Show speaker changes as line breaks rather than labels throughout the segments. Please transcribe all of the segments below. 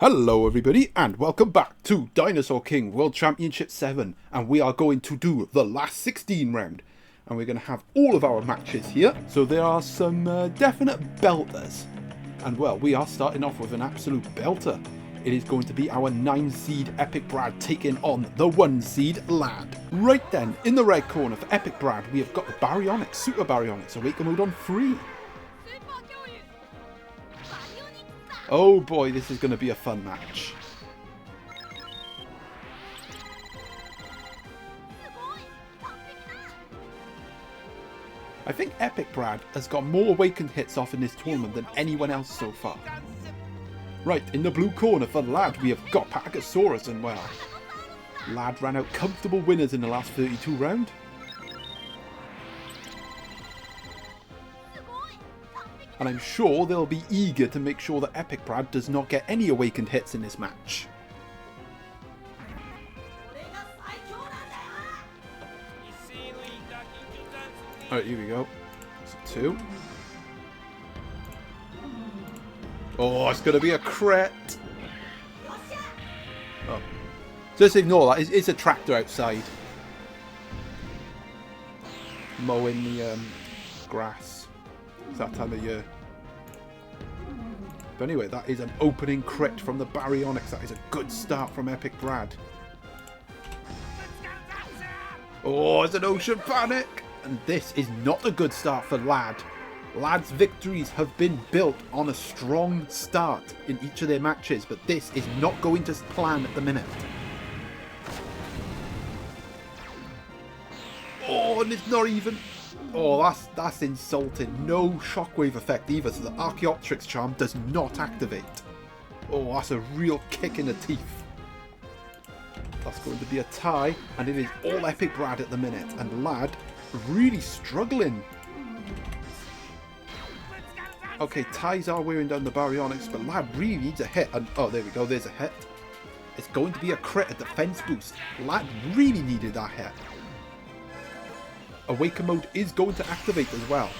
Hello everybody and welcome back to Dinosaur King World Championship 7, and we are going to do the last 16 round and we're going to have all of our matches here. So there are some definite belters, and well, we are starting off with an absolute belter. It is going to be our 9 seed Epic Brad taking on the 1 seed Lad. Right then, in the red corner for Epic Brad we have got the Baryonyx, Super Baryonyx, Awaken Mode on 3. Oh boy, this is going to be a fun match. I think Epic Brad has got more awakened hits off in this tournament than anyone else so far. Right, in the blue corner for Lad we have got Patagosaurus, and well, Lad ran out comfortable winners in the last 32 round. And I'm sure they'll be eager to make sure that Epic Brad does not get any awakened hits in this match. Alright, here we go. So 2. Oh, it's going to be a crit. Oh. Just ignore that. It's a tractor outside. Mowing the grass. It's that time of year. But anyway, that is an opening crit from the Baryonyx. That is a good start from Epic Brad. Oh, it's an Ocean Panic! And this is not a good start for Lad. Lad's victories have been built on a strong start in each of their matches, but this is not going to plan at the minute. Oh, and it's not even... Oh, that's insulting. No shockwave effect either, so the Archaeopteryx charm does not activate. Oh, that's a real kick in the teeth. That's going to be a tie, and it is all Epic Brad at the minute, and Lad really struggling. Okay, ties are wearing down the Baryonyx, but Lad really needs a hit, and oh, there we go, there's a hit. It's going to be a crit, a defense boost. Lad really needed that hit. Awaken Mode is going to activate as well.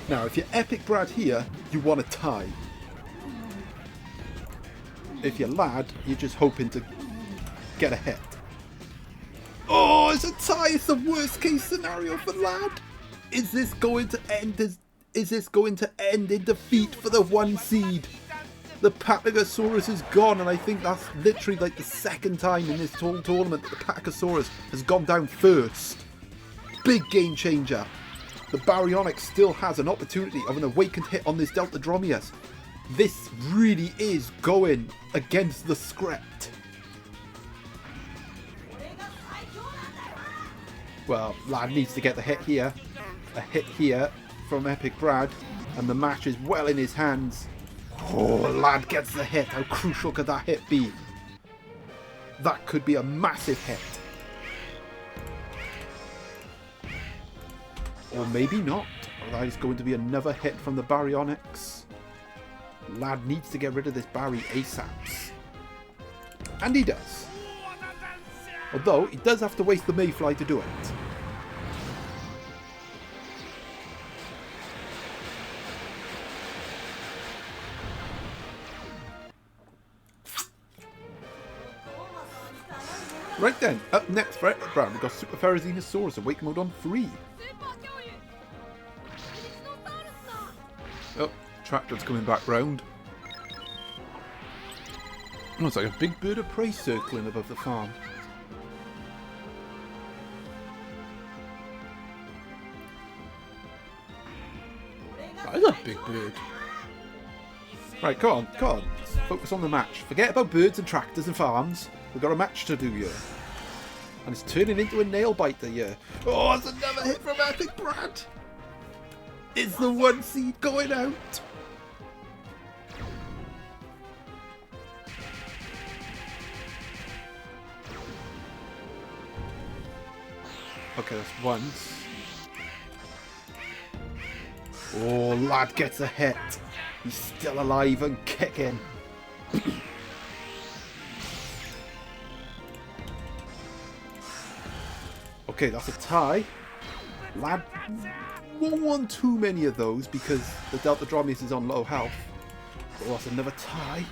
Now, if you're Epic Brad here, you want a tie. If you're Lad, you're just hoping to get a hit. Oh, it's a tie! It's the worst case scenario for Lad. Is this going to end in defeat for the 1 seed? The Patagosaurus is gone, and I think that's literally like the second time in this whole tournament that the Patagosaurus has gone down first. Big game changer. The Baryonyx still has an opportunity of an awakened hit on this Deltadromeus. This really is going against the script. Well, Lad needs to get the hit here. A hit here from Epic Brad, and the match is well in his hands. Oh, Lad gets the hit. How crucial could that hit be? That could be a massive hit. Or maybe not. Oh, that is going to be another hit from the Baryonyx. Lad needs to get rid of this Barry ASAP. And he does. Although, he does have to waste the Mayfly to do it. Right then, up next for Epic Brad, we've got Super Dinosaur, Awaken Mode on 3. Oh, tractor's coming back round. Oh, it's like a big bird of prey circling above the farm. That is a big bird. Right, come on. Focus on the match. Forget about birds and tractors and farms. We've got a match to do here. And it's turning into a nail biter here. Oh, it's another hit from Epic Brad. Is the 1 seed going out? Okay, that's once. Oh, Lad gets a hit. He's still alive and kicking. Okay, that's a tie. Lad won't want too many of those because the Deltadromeus is on low health. Oh, that's another tie.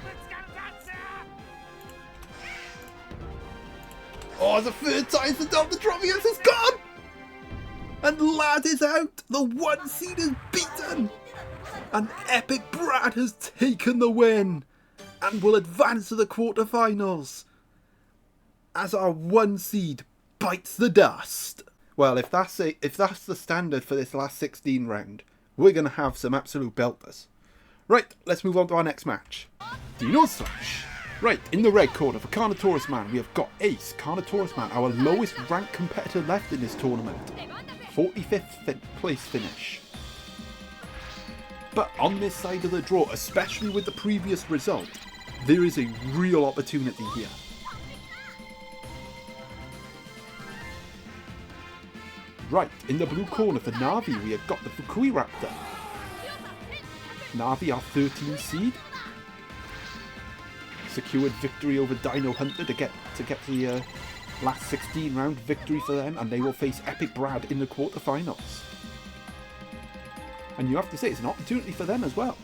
Oh, it's a third tie. It's the Deltatrophius is gone. And Lad is out. The 1 seed is beaten. And Epic Brad has taken the win. And will advance to the quarterfinals. As our 1 seed bites the dust. Well, if that's the standard for this last 16 round, we're going to have some absolute belters. Right, let's move on to our next match. Dinosaur. Right, in the red corner for CarnotaurusMan, we have got Ace, CarnotaurusMan, our lowest ranked competitor left in this tournament. 45th place finish. But on this side of the draw, especially with the previous result, there is a real opportunity here. Right, in the blue corner for Navi, we have got the Fukui Raptor. Navi, our 13th seed, secured victory over Dino Hunter to get the last 16 round victory for them, and they will face Epic Brad in the quarterfinals. And you have to say, it's an opportunity for them as well.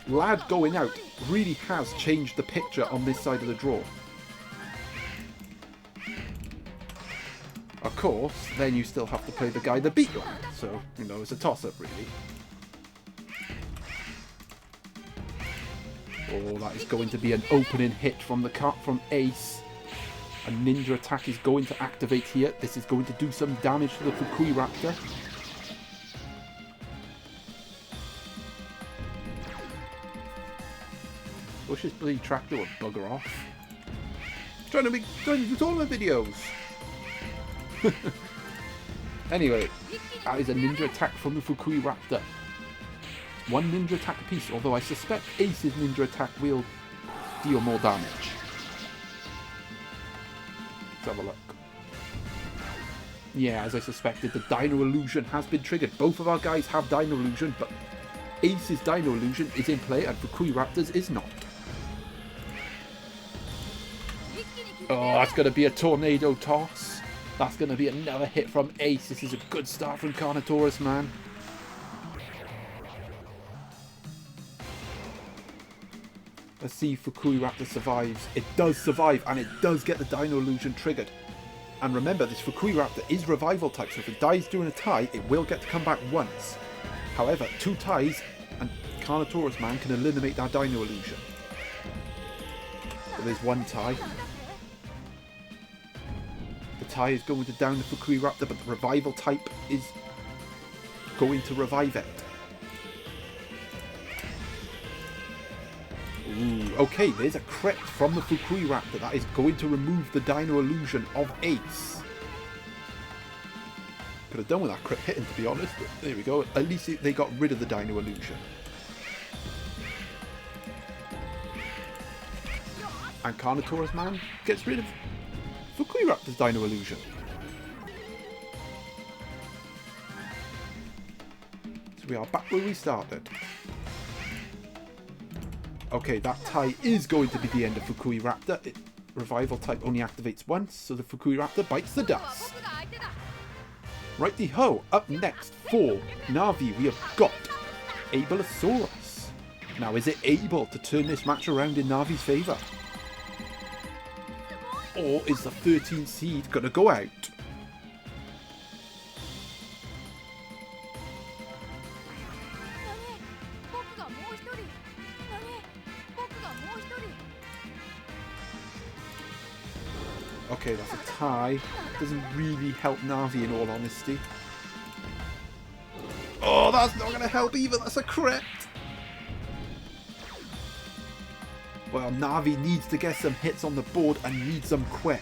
Lad going out really has changed the picture on this side of the draw. Of course, then you still have to play the guy that beat you, so, you know, it's a toss-up, really. Oh, that is going to be an opening hit from Ace. A ninja attack is going to activate here. This is going to do some damage to the Fukui Raptor. Wish this bloody tractor would bugger off. Trying to do tournament videos. Anyway, that is a ninja attack from the Fukui Raptor. 1 ninja attack apiece, although I suspect Ace's ninja attack will deal more damage. Let's have a look. Yeah, as I suspected, the Dino Illusion has been triggered. Both of our guys have Dino Illusion, but Ace's Dino Illusion is in play and Fukui Raptor's is not. Oh, that's going to be a tornado toss. That's going to be another hit from Ace. This is a good start from CarnotaurusMan. Let's see if Fukui Raptor survives. It does survive, and it does get the Dino Illusion triggered. And remember, this Fukui Raptor is revival type, so if it dies during a tie, it will get to come back once. However, 2 ties, and CarnotaurusMan can eliminate that Dino Illusion. So there's 1 tie. The tie is going to down the Fukui Raptor, but the revival type is going to revive it. Ooh, okay, there's a crit from the Fukui Raptor that is going to remove the Dino Illusion of Ace. Could have done with that crit hitting, to be honest, but there we go. At least they got rid of the Dino Illusion. And CarnotaurusMan gets rid of Fukui Raptor's Dino Illusion. So we are back where we started. Okay, that tie is going to be the end of Fukui Raptor. Revival type only activates once, so the Fukui Raptor bites the dust. Righty-ho, up next for Navi, we have got Ablesaurus. Now, is it able to turn this match around in Navi's favour? Or is the 13th seed going to go out? Okay, that's a tie. Doesn't really help Navi in all honesty. Oh, that's not going to help either. That's a crit. Well, Navi needs to get some hits on the board and needs them quick.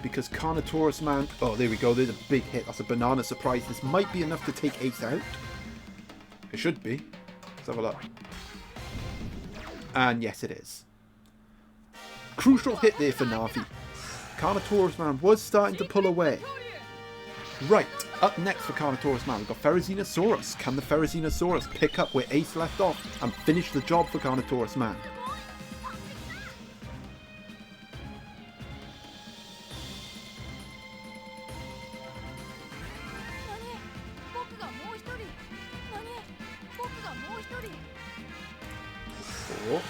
Because CarnotaurusMan... Oh, there we go. There's a big hit. That's a banana surprise. This might be enough to take Ace out. It should be. Let's have a look. And yes, it is. Crucial hit there for Navi. CarnotaurusMan was starting to pull away. Right, up next for CarnotaurusMan, we've got Ferrozinosaurus. Can the Ferrozinosaurus pick up where Ace left off and finish the job for CarnotaurusMan? 4.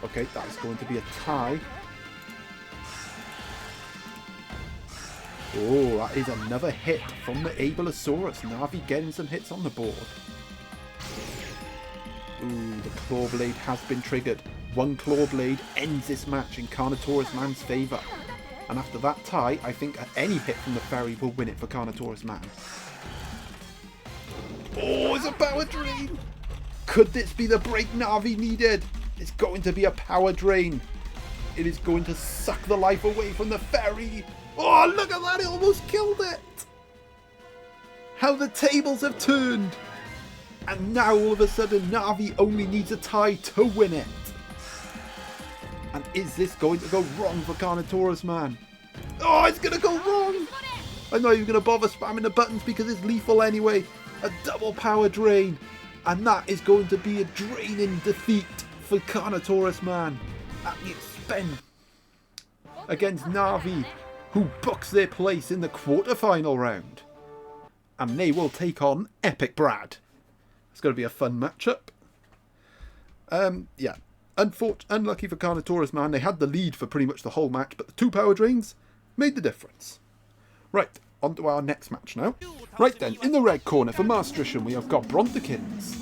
Okay, that is going to be a tie. Oh, that is another hit from the Ablesaurus. Navi getting some hits on the board. Ooh, the Claw Blade has been triggered. One Claw Blade ends this match in CarnotaurusMan's favour. And after that tie, I think any hit from the Fairy will win it for CarnotaurusMan. Oh, it's a Power Drain! Could this be the break Navi needed? It's going to be a Power Drain. It is going to suck the life away from the Fairy. Oh, look at that! It almost killed it! How the tables have turned! And now all of a sudden Navi only needs a tie to win it. And is this going to go wrong for CarnotaurusMan? Oh, it's going to go wrong! I'm not even going to bother spamming the buttons because it's lethal anyway. A double Power Drain. And that is going to be a draining defeat for CarnotaurusMan at the expense against Navi, who books their place in the quarterfinal round. And they will take on Epic Brad. It's going to be a fun matchup. Yeah. Unlucky for CarnotaurusMan. They had the lead for pretty much the whole match, but the 2 Power Drains made the difference. Right, on to our next match now. Right then, in the red corner for Maastrichtian, we have got Brontekins.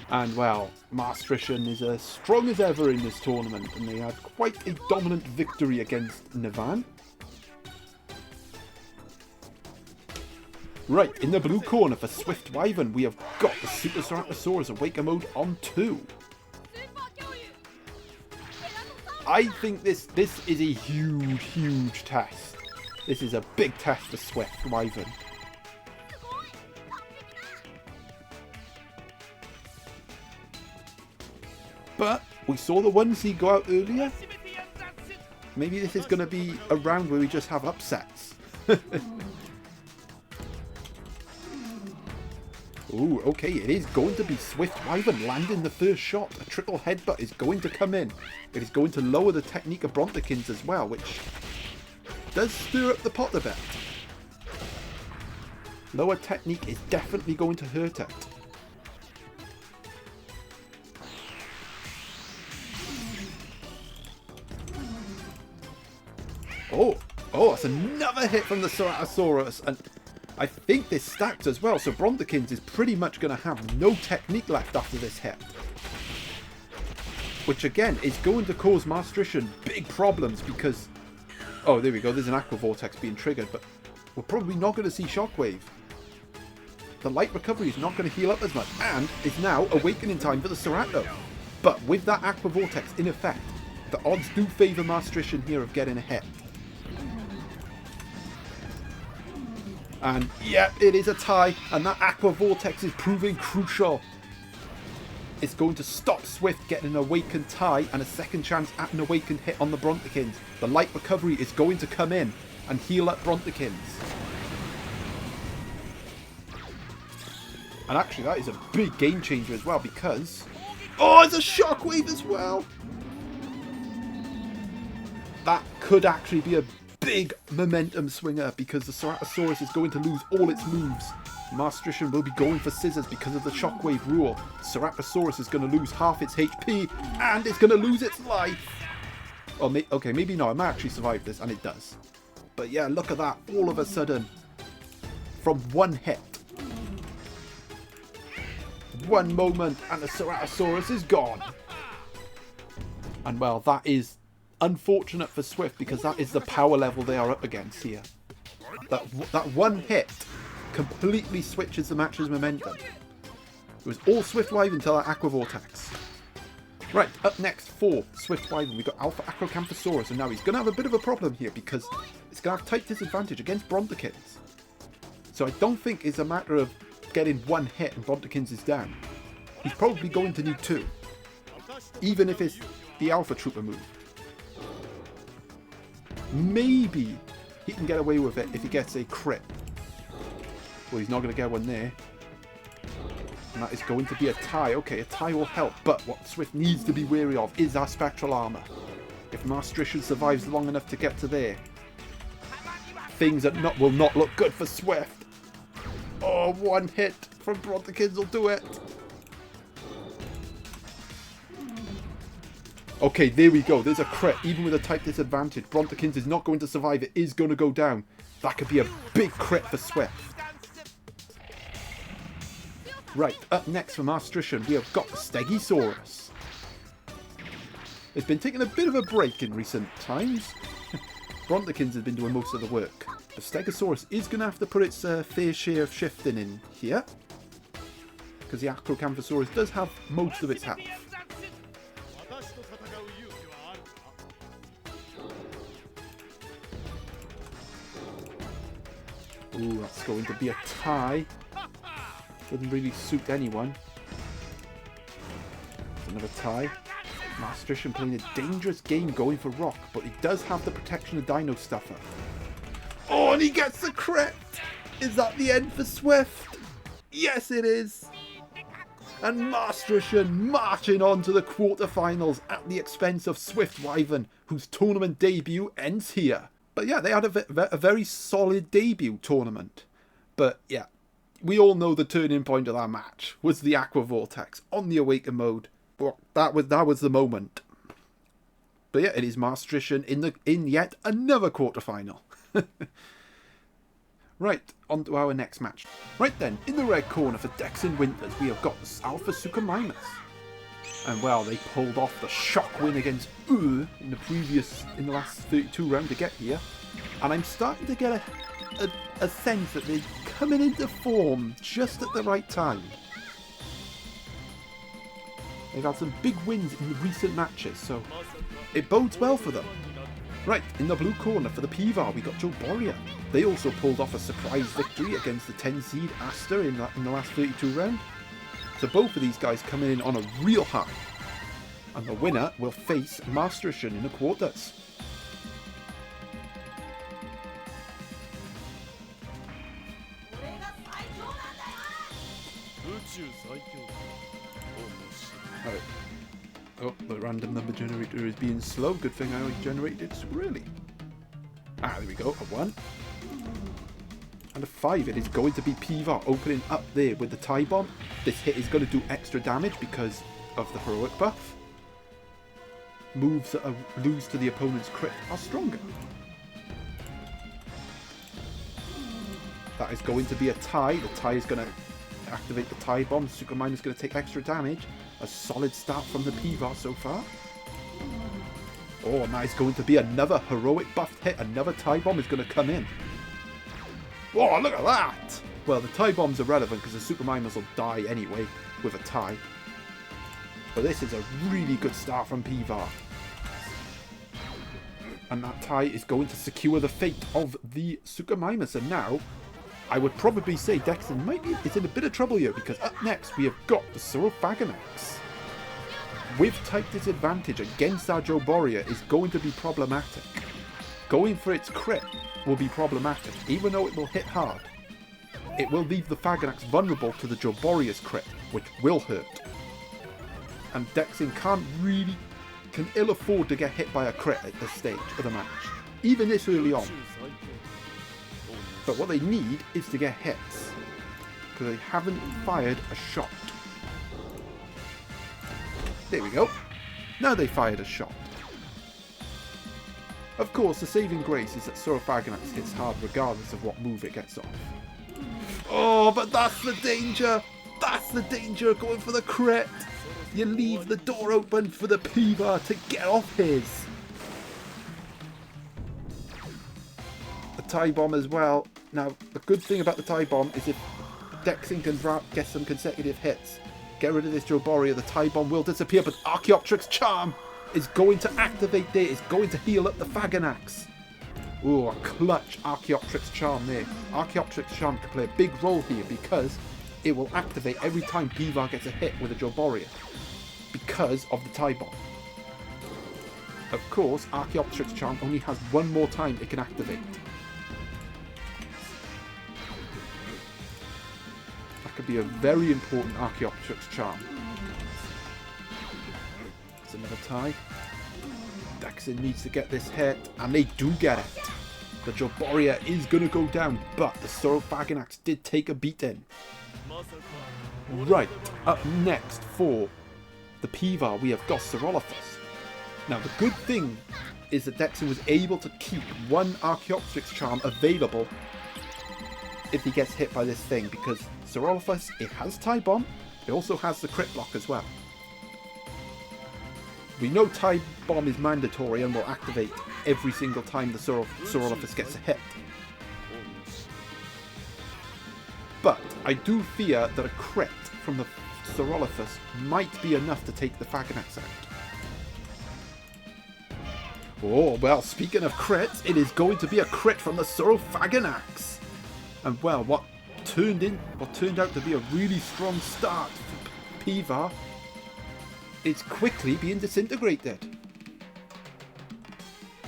And well, Maastrichtian is as strong as ever in this tournament, and they had quite a dominant victory against Navan. Right, in the blue corner for Swift Wyvern, we have got the Super Ceratosaurus Awaken Mode on 2. I think this is a huge test. This is a big test for Swift Wyvern. But we saw the 1C go out earlier. Maybe this is going to be a round where we just have upsets. Ooh, okay, it is going to be Swift Wyvern landing the first shot. A triple headbutt is going to come in. It is going to lower the technique of Brontekins as well, which does stir up the pot a bit. Lower technique is definitely going to hurt it. Oh, that's another hit from the Ceratosaurus, and I think this stacks as well, so Brontekins is pretty much going to have no technique left after this hit. Which again is going to cause Maastrichtian big problems because... Oh, there we go, there's an Aqua Vortex being triggered, but we're probably not going to see Shockwave. The light recovery is not going to heal up as much, and is now awakening time for the Cerato. But with that Aqua Vortex in effect, the odds do favour Maastrichtian here of getting a hit. And yep, it is a tie, and that Aqua Vortex is proving crucial. It's going to stop Swift getting an awakened tie and a second chance at an awakened hit on the Brontekins. The light recovery is going to come in and heal up Brontekins. And actually that is a big game changer as well because... Oh, it's a Shockwave as well! That could actually be a big momentum swinger because the Ceratosaurus is going to lose all its moves. Maastrichtian will be going for scissors because of the Shockwave rule. Ceratosaurus is going to lose half its HP and it's going to lose its life. Oh, okay, maybe not. I might actually survive this, and it does. But yeah, look at that. All of a sudden, from one hit, one moment, and the Ceratosaurus is gone. And well, that is unfortunate for Swift because that is the power level they are up against here. That one hit completely switches the match's momentum. It was all Swift Wyvern until that Aqua Vortex. Right, up next for Swift Wyvern, we've got Alpha Acrocanthosaurus, and now he's going to have a bit of a problem here because it's going to have tight disadvantage against Brontekins. So I don't think it's a matter of getting one hit and Brontekins is down. He's probably going to need 2. Even if it's the Alpha Trooper move. Maybe he can get away with it if he gets a crit. Well, he's not going to get one there. And that is going to be a tie. Okay, a tie will help, but what Swift needs to be wary of is our Spectral Armour. If Maastrichtian survives long enough to get to there, things will not look good for Swift. Oh, Oh, one hit from Brontekins will do it. Okay, there we go. There's a crit. Even with a type disadvantage, Brontekins is not going to survive. It is going to go down. That could be a big crit for Swift. Right, up next for Maastrichtian, we have got the Stegosaurus. It's been taking a bit of a break in recent times. Brontekins has been doing most of the work. The Stegosaurus is going to have to put its fair share of shifting in here, because the Acrocanthosaurus does have most of its health. Ooh, that's going to be a tie. Doesn't really suit anyone. Another tie. Maastrichtian playing a dangerous game going for rock, but he does have the protection of Dino Stuffer. Oh, and he gets the crit! Is that the end for Swift? Yes, it is! And Maastrichtian marching on to the quarterfinals at the expense of Swift Wyvern, whose tournament debut ends here. But yeah, they had a very solid debut tournament. But yeah, we all know the turning point of that match was the Aqua Vortex on the Awaken mode. Well, that was the moment. But yeah, it is Maastrichtian in yet another quarterfinal. Right, on to our next match. Right then, in the red corner for Dexin Winters, we have got Alpha Suchomimus. And well, they pulled off the shock win against in the last 32 round to get here. And I'm starting to get a sense that they're coming into form just at the right time. They've had some big wins in the recent matches, so it bodes well for them. Right, in the blue corner for the Pivar, we got Joboria. They also pulled off a surprise victory against the 10 seed Aster in the last 32 round. So both of these guys coming in on a real high. And the winner will face Maastrichtian in the quarters. Right. Oh, the random number generator is being slow. Good thing I generated it super early. Ah, there we go. A 1. And a 5. It is going to be Pivar opening up there with the tie bomb. This hit is going to do extra damage because of the heroic buff. Moves that lose to the opponent's crit are stronger. That is going to be a tie. The tie is going to activate the tie bomb. Suchomimus is going to take extra damage. A solid start from the Pivar so far. Oh, now it's going to be another heroic buffed hit. Another tie bomb is going to come in. Whoa, look at that! Well, the tie bombs are relevant because the Suchomimus will die anyway with a tie. But this is a really good start from Pivar. And that tie is going to secure the fate of the Suchomimus. And now, I would probably say Dexin is in a bit of trouble here, because up next we have got the Saurophaganax. With type disadvantage against our Joboria is going to be problematic. Going for its crit will be problematic, even though it will hit hard. It will leave the Phaganax vulnerable to the Joboria's crit, which will hurt. And Dexin can ill afford to get hit by a crit at this stage of the match, even this early on. But what they need is to get hits, because they haven't fired a shot. There we go. Now they fired a shot. Of course, the saving grace is that Saurophaganax hits hard regardless of what move it gets off. Oh, but that's the danger! That's the danger, going for the crit! You leave the door open for the Pivar to get off his. The tie bomb as well. Now, the good thing about the tie bomb is if Dexin can get some consecutive hits, get rid of this Joboria, the tie bomb will disappear, but Archaeopteryx Charm is going to activate there, is going to heal up the Phaganax. Ooh, a clutch Archaeopteryx Charm there. Archaeopteryx Charm can play a big role here because it will activate every time Pivar gets a hit with a Joboria, because of the tie bomb. Of course, Archaeopteryx Charm only has one more time it can activate. That could be a very important Archaeopteryx Charm. It's another tie. Dexin needs to get this hit, and they do get it. The Joboria is going to go down, but the Saurophaganax did take a beating. Right, up next for the Pivar, we have got Saurolophus. Now, the good thing is that Dexin was able to keep one Archaeopteryx charm available if he gets hit by this thing, because Saurolophus, it has Tie Bomb, it also has the crit block as well. We know Tie Bomb is mandatory and will activate every single time the Saurolophus gets a hit. But I do fear that a crit from the Saurolophus might be enough to take the Phaganax out. Oh, well, speaking of crits, it is going to be a crit from the Saurophaganax. And well, what turned out to be a really strong start for Pivar, it's quickly being disintegrated.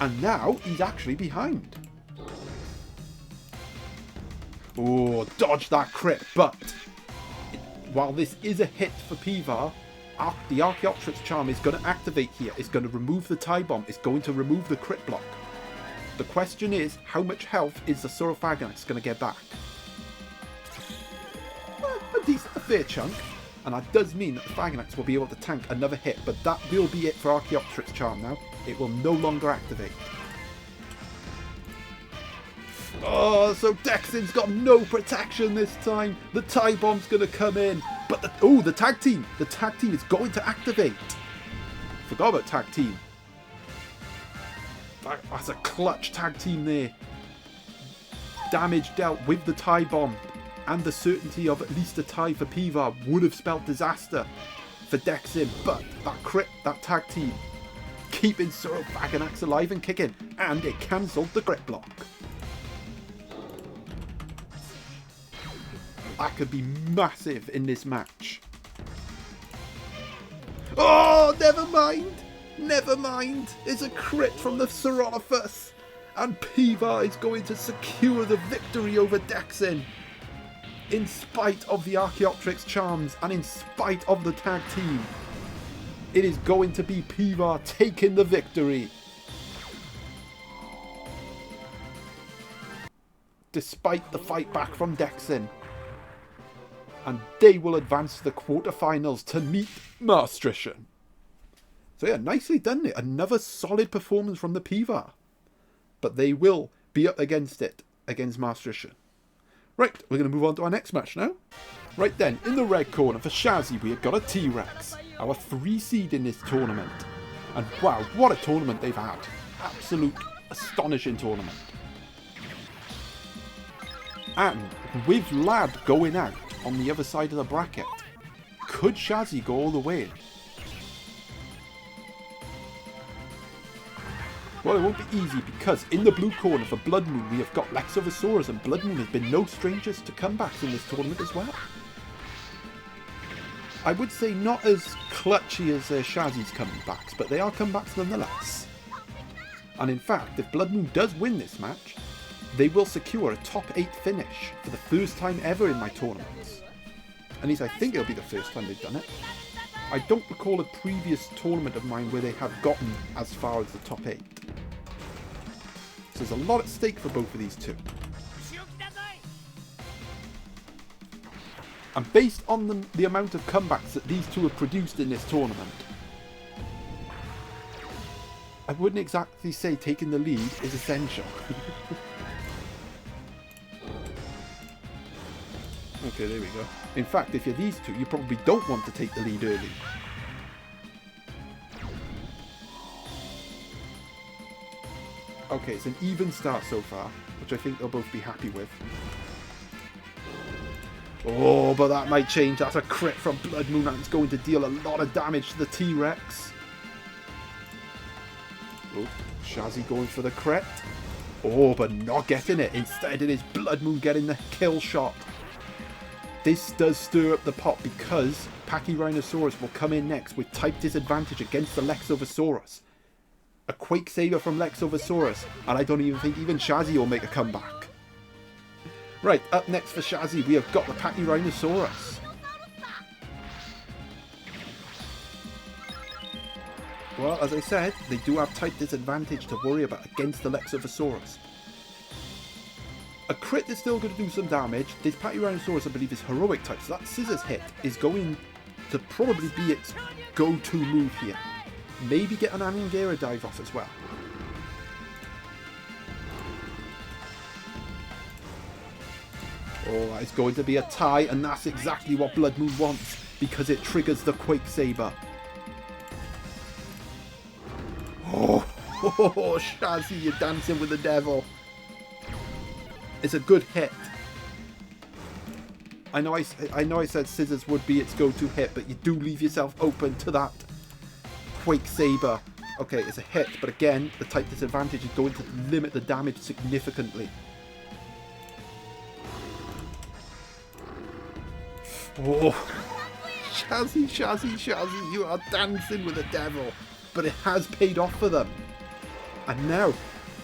And now he's actually behind. Oh, dodge that crit, but while this is a hit for Pivar, the Archaeopteryx charm is going to activate here. It's going to remove the Tie Bomb. It's going to remove the crit block. The question is, how much health is the Saurophaganax going to get back? Well, a fair chunk. And that does mean that the Phaganax will be able to tank another hit, but that will be it for Archaeopteryx charm now. It will no longer activate. Oh, so Dexin's got no protection this time. The Tie Bomb's going to come in. But the tag team. The tag team is going to activate. Forgot about tag team. That's a clutch tag team there. Damage dealt with the Tie Bomb and the certainty of at least a tie for Pivar would have spelled disaster for Dexin. But that crit, that tag team, keeping Saurophaganax alive and kicking. And it cancelled the crit block. That could be massive in this match. Oh, never mind. Never mind. It's a crit from the Saurolophus. And Pivar is going to secure the victory over Dexin. In spite of the Archaeopteryx charms and in spite of the tag team. It is going to be Pivar taking the victory. Despite the fight back from Dexin. And they will advance to the quarterfinals to meet Maastrichtian. So yeah, nicely done there. Another solid performance from the Pivar. But they will be up against it, against Maastrichtian. Right, we're going to move on to our next match now. Right then, in the red corner for Shazzy, we have got a T-Rex. Our 3 seed in this tournament. And wow, what a tournament they've had. Absolute astonishing tournament. And with Lad going out on the other side of the bracket, could Shazzy go all the way? Well, it won't be easy because in the blue corner for Bloodmoon we have got Lexovisaurus, and Bloodmoon has been no strangers to comebacks in this tournament as well. I would say not as clutchy as Shazzy's comebacks, but they are comebacks nonetheless. And in fact, if Bloodmoon does win this match, they will secure a top 8 finish for the first time ever in my tournaments. At least I think it'll be the first time they've done it. I don't recall a previous tournament of mine where they have gotten as far as the top 8. So there's a lot at stake for both of these two. And based on the amount of comebacks that these two have produced in this tournament, I wouldn't exactly say taking the lead is essential. Okay, there we go. In fact, if you're these two, you probably don't want to take the lead early. Okay, it's an even start so far, which I think they'll both be happy with. Oh, but that might change. That's a crit from Bloodmoon, and it's going to deal a lot of damage to the T-Rex. Oh, Shazzy going for the crit. Oh, but not getting it. Instead, it is Bloodmoon getting the kill shot. This does stir up the pot because Pachyrhinosaurus will come in next with type disadvantage against the Lexovisaurus. A Quake Saber from Lexovisaurus, and I don't even think even Shazzy will make a comeback. Right, up next for Shazzy, we have got the Pachyrhinosaurus. Well, as I said, they do have type disadvantage to worry about against the Lexovisaurus. A crit is still going to do some damage. This Tyrannosaurus, I believe, is heroic type, so that scissors hit is going to probably be its go-to move here. Maybe get an Aningera dive off as well. Oh, it's going to be a tie, and that's exactly what Bloodmoon wants, because it triggers the Quake Saber. Oh, Shazzy, you're dancing with the devil. It's a good hit. I know I said scissors would be its go-to hit, but you do leave yourself open to that Quake Saber. Okay, it's a hit, but again, the type disadvantage is going to limit the damage significantly. Oh, Shazzy, you are dancing with the devil. But it has paid off for them. And now,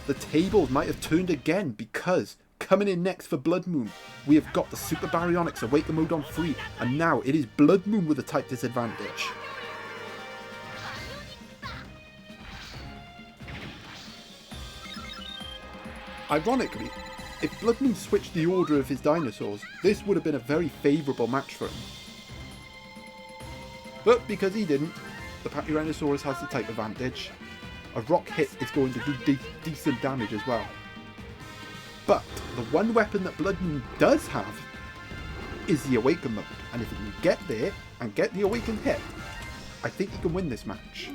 the tables might have turned again, because coming in next for Bloodmoon, we have got the Super Baryonyx Awaken mode on free, and now it is Bloodmoon with a type disadvantage. Ironically, if Bloodmoon switched the order of his dinosaurs, this would have been a very favourable match for him. But because he didn't, the Tyrannosaurus has the type advantage. A rock hit is going to do decent damage as well. But the one weapon that Bloodmoon does have is the Awaken mode. And if he can get there and get the Awaken hit, I think he can win this match.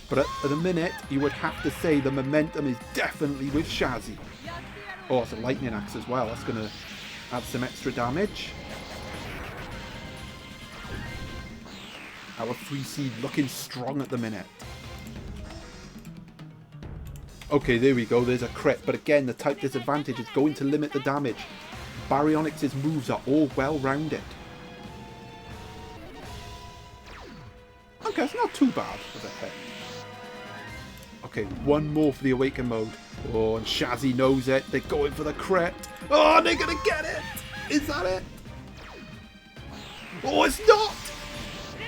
But at the minute, you would have to say the momentum is definitely with Shazzy. Oh, it's a Lightning Axe as well. That's going to add some extra damage. Our 3 seed looking strong at the minute. Okay, there we go. There's a crit. But again, the type disadvantage is going to limit the damage. Baryonyx's moves are all well-rounded. Okay, it's not too bad with a hit. Okay, one more for the Awaken mode. Oh, and Shazzy knows it. They're going for the crit. Oh, they're going to get it. Is that it? Oh, it's not.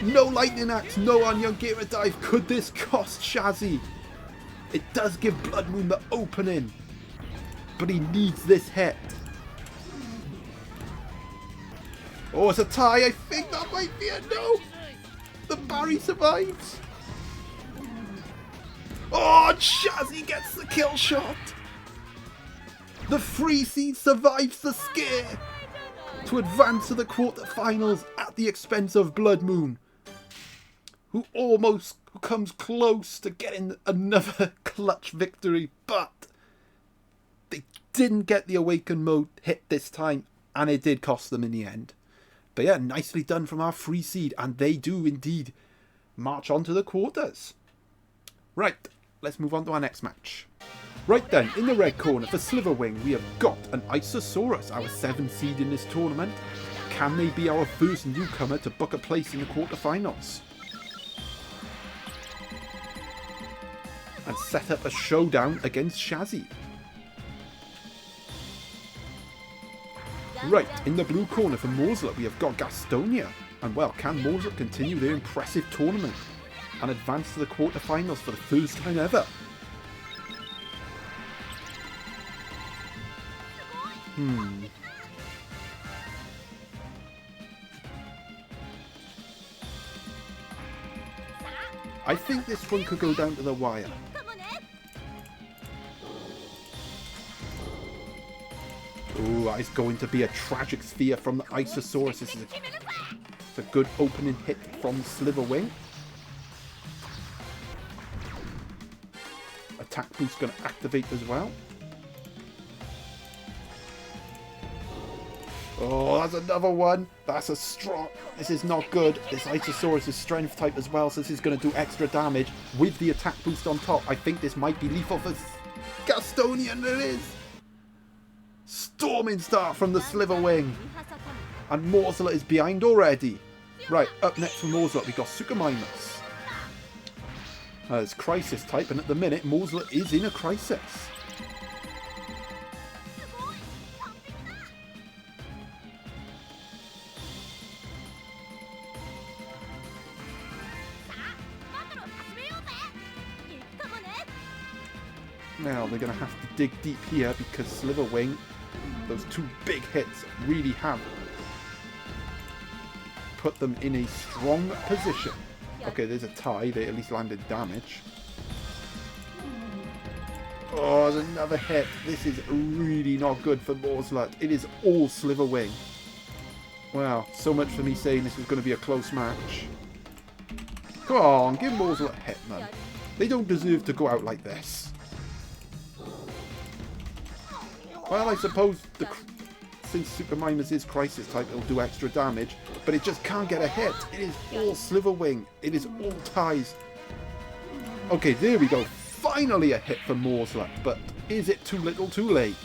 No Lightning Axe, no Aningera dive. Could this cost Shazzy? It does give Bloodmoon the opening, but he needs this hit. Oh, it's a tie. I think that might be a no. The Barry survives. Oh, and Shazzy gets the kill shot. The 3 seed survives the scare to advance to the quarterfinals at the expense of Bloodmoon, who almost comes close to getting another clutch victory, but they didn't get the Awaken mode hit this time, and it did cost them in the end. But yeah, nicely done from our 3 seed, and they do indeed march on to the quarters. Right, let's move on to our next match. Right then, in the red corner for Slitherwing, we have got an Isosaurus, our 7th seed in this tournament. Can they be our first newcomer to book a place in the quarterfinals and set up a showdown against Shazzy? Right, in the blue corner for Mauselet, we have got Gastonia. And well, can Mauselet continue their impressive tournament and advance to the quarterfinals for the first time ever? I think this one could go down to the wire. Ooh, that is going to be a tragic sphere from the Isosaurus. This is a good opening hit from Slitherwing. Attack boost going to activate as well. Oh, that's another one. That's a strong... This is not good. This Isosaurus is strength type as well, so this is going to do extra damage with the attack boost on top. I think this might be lethal for Gastonia, and it is. Storming start from the Slitherwing. And Mauselet is behind already. Right, up next from Mauselet, we got Suchomimus. It's Crisis type, and at the minute, Mauselet is in a crisis. Now they're going to have to dig deep here because Slitherwing, those two big hits really have put them in a strong position. Okay, there's a tie. They at least landed damage. Oh, there's another hit. This is really not good for Mauselet. It is all Slitherwing. Wow, so much for me saying this was going to be a close match. Come on, give Mauselet a hit, man. They don't deserve to go out like this. Well, I suppose since Super Mimus is Crisis type, it'll do extra damage, but it just can't get a hit. It is all Slitherwing. It is all ties. Okay, there we go. Finally a hit for Mauselet, but is it too little too late?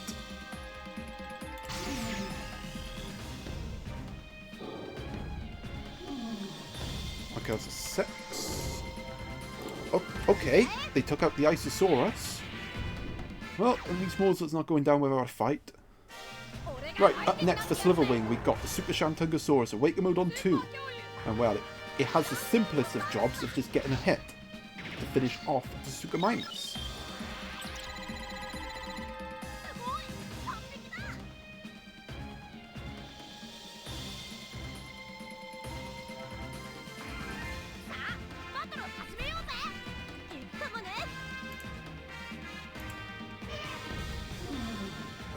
Okay, that's a 6. Oh, okay, they took out the Isosaurus. Well, at least Mauselet's not going down without a fight. Right, up next for Slitherwing, we've got the Super Shantungosaurus Awaken Mode on 2. And well, it has the simplest of jobs of just getting a hit to finish off the Super Mimus.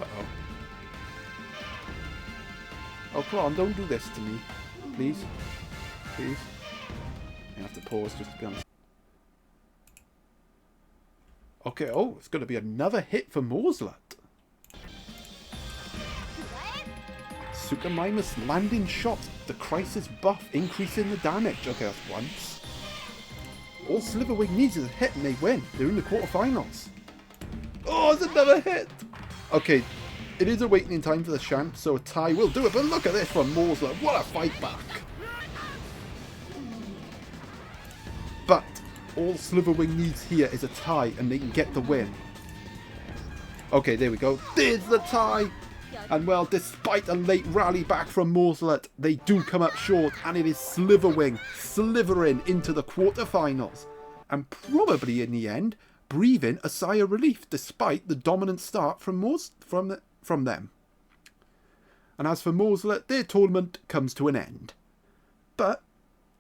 Uh-oh. Oh, come on, don't do this to me. Please. Please. I have to pause just to be honest. Okay, oh, it's going to be another hit for Mauselet. Super Mimus landing shot. The Crisis buff increasing the damage. Okay, that's once. All Slitherwing needs is a hit and they win. They're in the quarterfinals. Oh, it's another hit. Okay, it is awakening time for the Shant, so a tie will do it. But look at this from Mauselet. What a fight back. But all Slitherwing needs here is a tie and they can get the win. Okay, there we go. There's the tie. And well, despite a late rally back from Mauselet, they do come up short, and it is Slitherwing slithering into the quarterfinals. And probably in the end, breathing a sigh of relief despite the dominant start from them. And as for Mauselet, their tournament comes to an end. But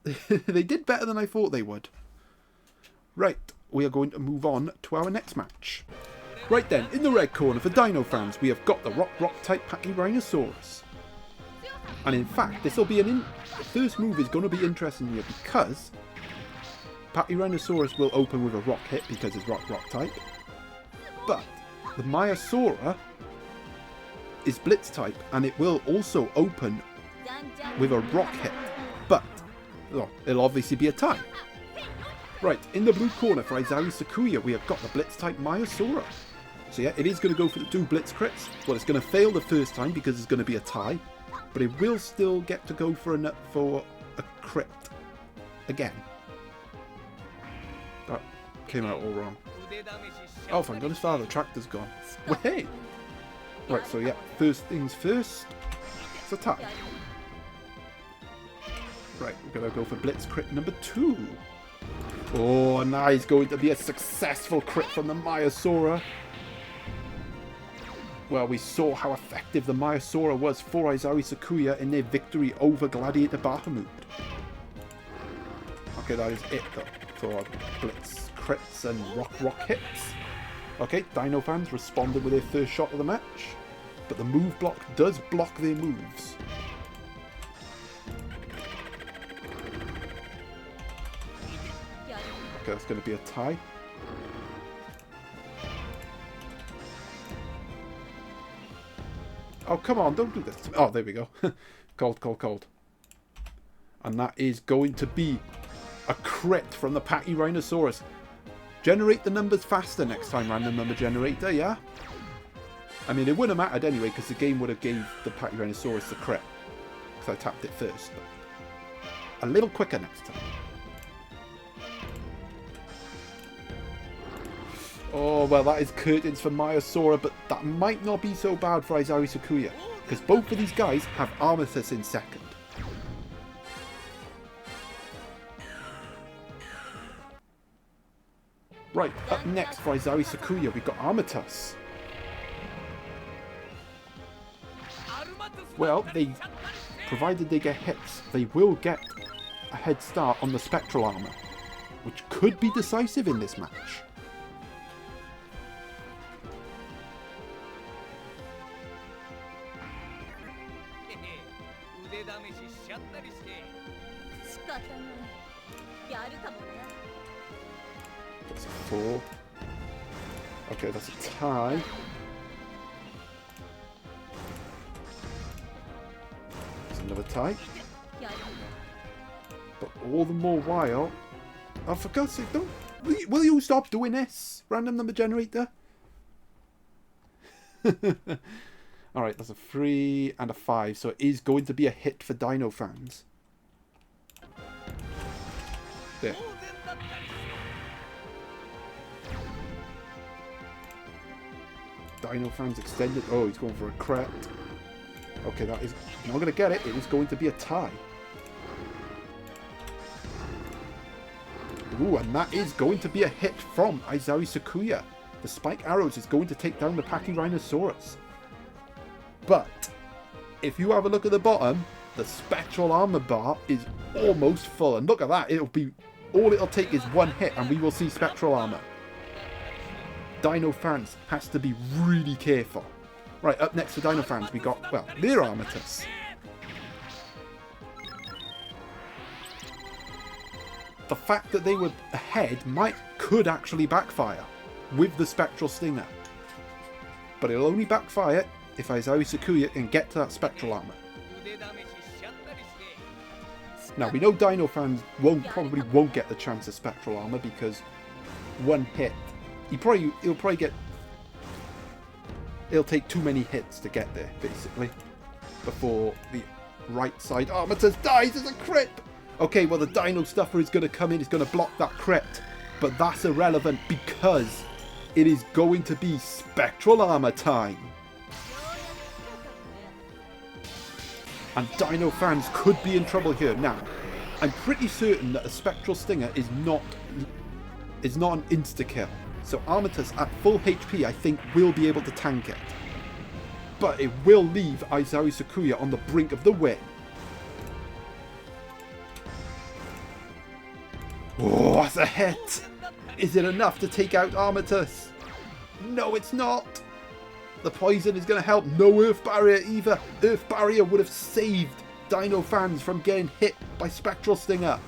they did better than I thought they would. Right, we are going to move on to our next match. Right then, in the red corner for Dinofanz, we have got the Rock type Pachyrhinosaurus. And in fact, this will be the first move is going to be interesting here because Pachyrhinosaurus will open with a rock hit because it's rock type. But the Maiasaura is blitz type and it will also open with a rock hit. But well, it'll obviously be a tie. Right, in the blue corner for Izayoi Sakuya, we have got the blitz type Maiasaura. So yeah, it is going to go for the 2 blitz crits. Well, it's going to fail the first time because it's going to be a tie. But it will still get to go for a crit again. That came out all wrong. Oh, thank goodness, the tractor's gone. Hey! Right, so yeah, first things first. It's a tie. Right, we're going to go for blitz crit number 2. Oh, and that is going to be a successful crit from the Maiasaura. Well, we saw how effective the Maiasaura was for Izayoi Sakuya in their victory over Gladiator Bahamut. Okay, that is it though for blitz crits and rock hits. Okay, Dinofanz responded with their first shot of the match, but the move block does block their moves. Okay, that's going to be a tie. Oh, come on, don't do this to me. Oh, there we go. Cold. And that is going to be a crit from the Pachyrhinosaurus. Generate the numbers faster next time, random number generator, yeah? I mean, it wouldn't have mattered anyway, because the game would have gave the Pachyrhinosaurus the crit. Because I tapped it first. But a little quicker next time. Oh, well, that is curtains for Maiasaura, but that might not be so bad for Izayoi Sakuya, because both of these guys have Armathus in second. Right, up next for Izayoi Sakuya, we've got Armatus. Well, provided they get hits, they will get a head start on the spectral armor, which could be decisive in this match. That's a 4. Okay, that's a tie. That's another tie. But all the more while... Oh, for God's sake, don't... Will you stop doing this, random number generator? Alright, that's a 3 and a 5, so it is going to be a hit for Dinofanz. There. Dinofanz extended. Oh, he's going for a crit. Okay, that is not going to get it. It is going to be a tie. Ooh, and that is going to be a hit from Izayoi Sakuya. The spike arrows is going to take down the Pachyrhinosaurus. But if you have a look at the bottom, the spectral armor bar is almost full. And look at that. All it'll take is one hit and we will see spectral armor. Dinofanz has to be really careful. Right, up next for Dinofanz, we got, well, their Armatus. The fact that they were ahead could actually backfire with the Spectral Stinger. But it'll only backfire if Izayoi Sakuya can get to that Spectral Armor. Now, we know Dinofanz probably won't get the chance of Spectral Armor because one hit, it'll take too many hits to get there, basically, before the right side Armatus dies as a crit. Okay, well, the Dino Stuffer is going to come in, it's going to block that crit, but that's irrelevant because it is going to be Spectral Armor time. And Dinofanz could be in trouble here. Now, I'm pretty certain that a Spectral Stinger is not an insta-kill. So Armatus at full HP, I think, will be able to tank it. But it will leave Izayoi Sakuya on the brink of the win. Oh, that's a hit! Is it enough to take out Armatus? No, it's not! The poison is going to help. No Earth Barrier either. Earth Barrier would have saved Dinofanz from getting hit by Spectral Stinger.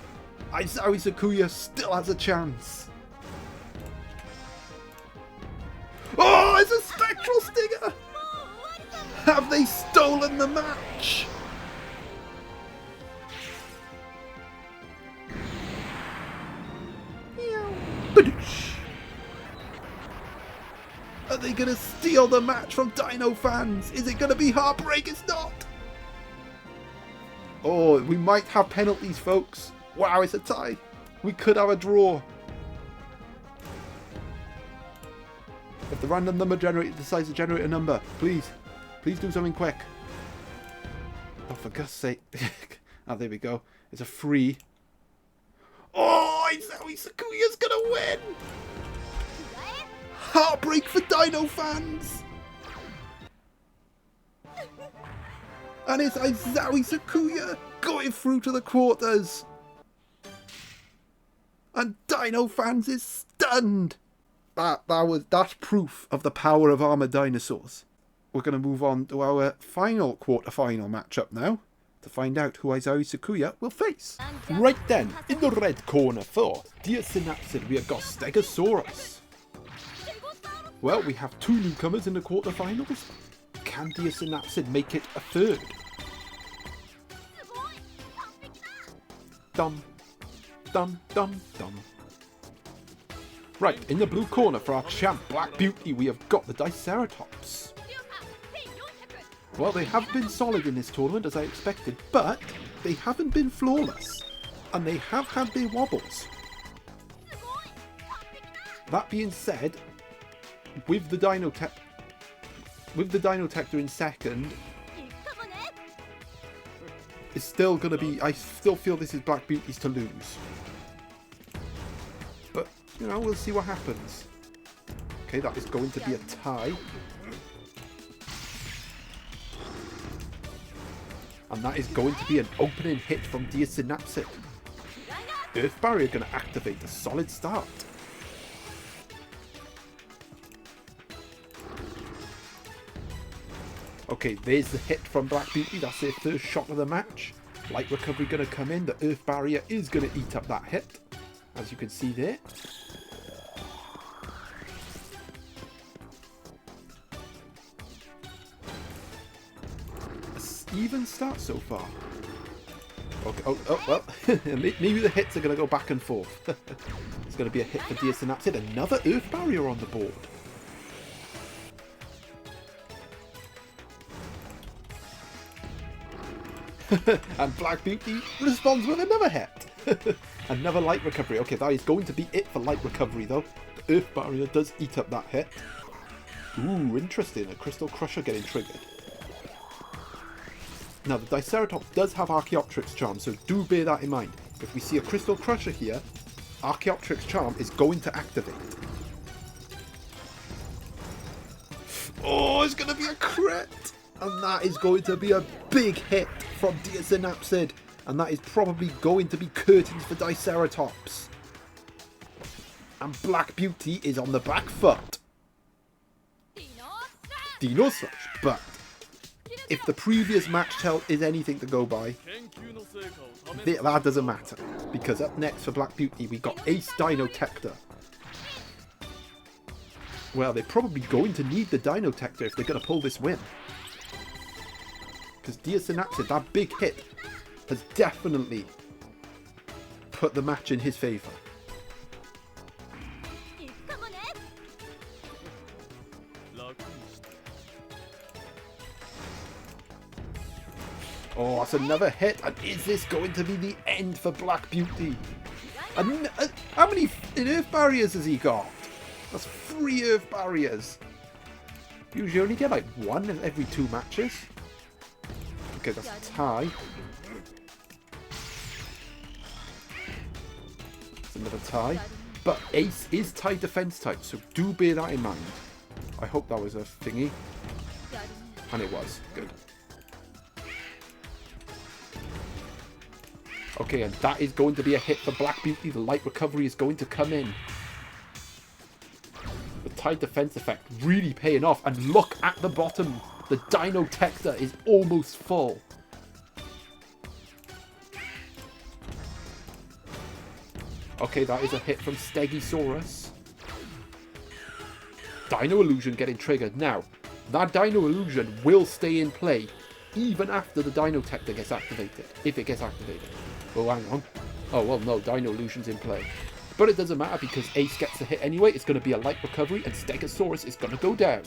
Izayoi Sakuya still has a chance. Oh, it's a Spectral Stinger! Have they stolen the match? Are they going to steal the match from Dinofanz? Is it going to be heartbreak? It's not. Oh, we might have penalties, folks. Wow, it's a tie. We could have a draw. If the random number generator decides to generate a number, please do something quick. Oh, for God's sake. Oh, there we go. It's a 3. Oh, Izayoi Sakuya's going to win. Heartbreak for Dinofanz! And it's Izayoi Sakuya going through to the quarters! And Dinofanz is stunned! That's proof of the power of armoured dinosaurs. We're going to move on to our final quarter-final matchup now, to find out who Izayoi Sakuya will face. Right then, in the red corner for Dear Synapsid, we have got Stegosaurus. Well, we have 2 newcomers in the quarterfinals. Can Dear Synapsid make it a third? Dum, dum, dum, dum. Right, in the blue corner for our champ Black Beauty, we have got the Diceratops. Well, they have been solid in this tournament, as I expected, but they haven't been flawless, and they have had their wobbles. That being said, with the Dinotector in second, it's still going to be... I still feel this is Black Beauty's to lose. But you know, we'll see what happens. Okay, that is going to be a tie. And that is going to be an opening hit from Synapsid. Earth Barrier going to activate a solid start. Okay, there's the hit from Black Beauty. That's their first shot of the match. Light Recovery going to come in. The Earth Barrier is going to eat up that hit, as you can see there. Even start so far. Okay. Oh well. Maybe the hits are going to go back and forth. It's going to be a hit for Synapsid. Another Earth Barrier on the board. And Black Beauty responds with another hit. Another Light Recovery. Okay, that is going to be it for Light Recovery though. The Earth Barrier does eat up that hit. Ooh, interesting. A Crystal Crusher getting triggered. Now, the Diceratops does have Archaeopteryx Charm, so do bear that in mind. If we see a Crystal Crusher here, Archaeopteryx Charm is going to activate. Oh, it's going to be a crit! And that is going to be a big hit from Synapsid. And that is probably going to be curtains for Diceratops. And Black Beauty is on the back foot. Dinosaur, but if the previous match tell is anything to go by, that doesn't matter. Because up next for Black Beauty, we got Ace Dinotector. Well, they're probably going to need the Dinotector if they're going to pull this win. Because Synapsid, that big hit, has definitely put the match in his favour. Oh, that's another hit. And is this going to be the end for Black Beauty? And how many Earth Barriers has he got? That's 3 Earth Barriers. Usually you only get like 1 every 2 matches. Okay, that's a tie. That's another tie. But Ace is tie defense type, so do bear that in mind. I hope that was a thingy. And it was. Good. Okay, and that is going to be a hit for Black Beauty. The Light Recovery is going to come in. The Tide Defense effect really paying off. And look at the bottom. The Dinotector is almost full. Okay, that is a hit from Stegosaurus. Dino Illusion getting triggered. Now, that Dino Illusion will stay in play even after the Dinotector gets activated. If it gets activated. Oh, hang on. Oh, well, no. Dino Illusion's in play. But it doesn't matter because Ace gets the hit anyway. It's going to be a Light Recovery and Stegosaurus is going to go down.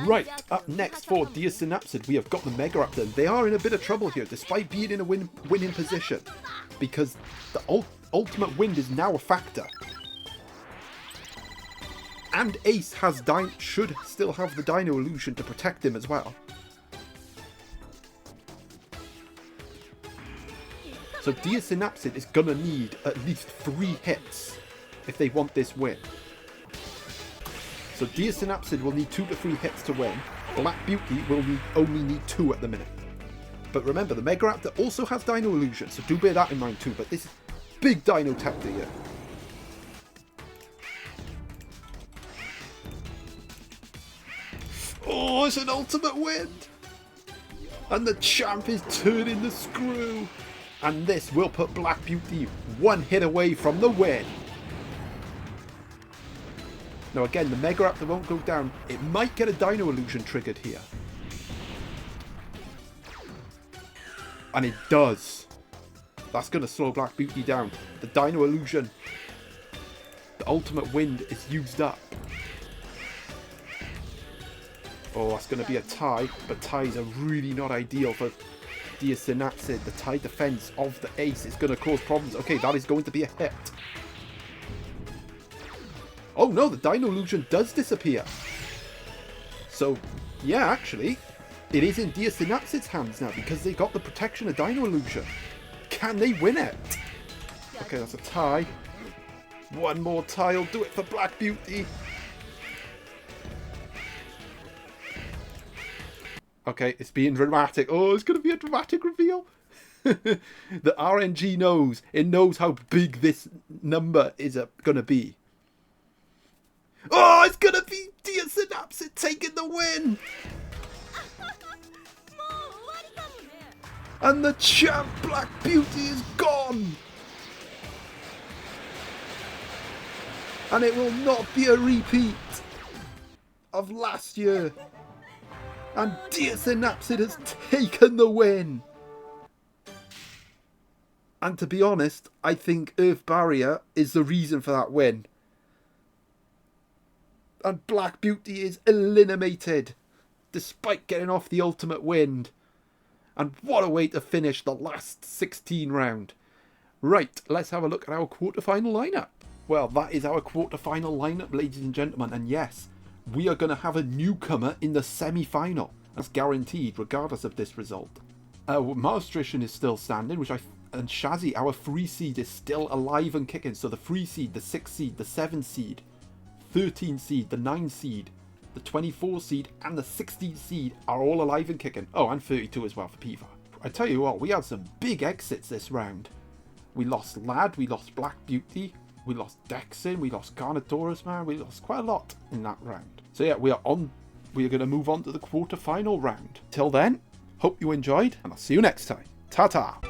Right, up next for Synapsid, we have got the Mega Raptor. They are in a bit of trouble here, despite being in a winning position. Because the Ultimate Wind is now a factor. And Ace has should still have the Dino Illusion to protect him as well. So Synapsid is going to need at least 3 hits if they want this win. So Synapsid will need 2 to 3 hits to win. Black Beauty will only need 2 at the minute. But remember, the Mega Raptor also has Dino Illusion, so do bear that in mind too. But this is big Dinotector here. Oh, it's an Ultimate Wind! And the champ is turning the screw. And this will put Black Beauty 1 hit away from the win. Now again, the Mega Raptor won't go down. It might get a Dino Illusion triggered here. And it does. That's going to slow Black Beauty down. The Dino Illusion, the Ultimate Wind is used up. Oh, that's going to be a tie. But ties are really not ideal for Synapsid. The tie defense of the Ace is going to cause problems. Okay, that is going to be a hit. Oh no, the Dino Illusion does disappear. So, yeah, actually, it is in Synapsid's hands now because they got the protection of Dino Illusion. Can they win it? Okay, that's a tie. One more tie will do it for Black Beauty. Okay, it's being dramatic. Oh, it's going to be a dramatic reveal. The RNG knows. It knows how big this number is going to be. Oh, it's going to be Dear Synapsid taking the win. And the champ Black Beauty is gone. And it will not be a repeat of last year. And Dear Synapsid has taken the win. And to be honest, I think Earth Barrier is the reason for that win. And Black Beauty is eliminated, despite getting off the ultimate wind. And what a way to finish the last 16 round. Right, let's have a look at our quarterfinal lineup. Well, that is our quarterfinal lineup, ladies and gentlemen. And yes, we are going to have a newcomer in the semi-final. That's guaranteed, regardless of this result. Maastrichtian is still standing, and Shazzy, our 3 seed, is still alive and kicking. So the 3 seed, the 6 seed, the 7 seed, 13 seed, the 9 seed, the 24 seed, and the 16 seed are all alive and kicking. Oh, and 32 as well for Pivar. I tell you what, we had some big exits this round. We lost Lad, we lost Black Beauty, we lost Dexin, we lost CarnotaurusMan, we lost quite a lot in that round. So yeah, we are going to move on to the quarter-final round. Till then, hope you enjoyed, and I'll see you next time. Ta-ta!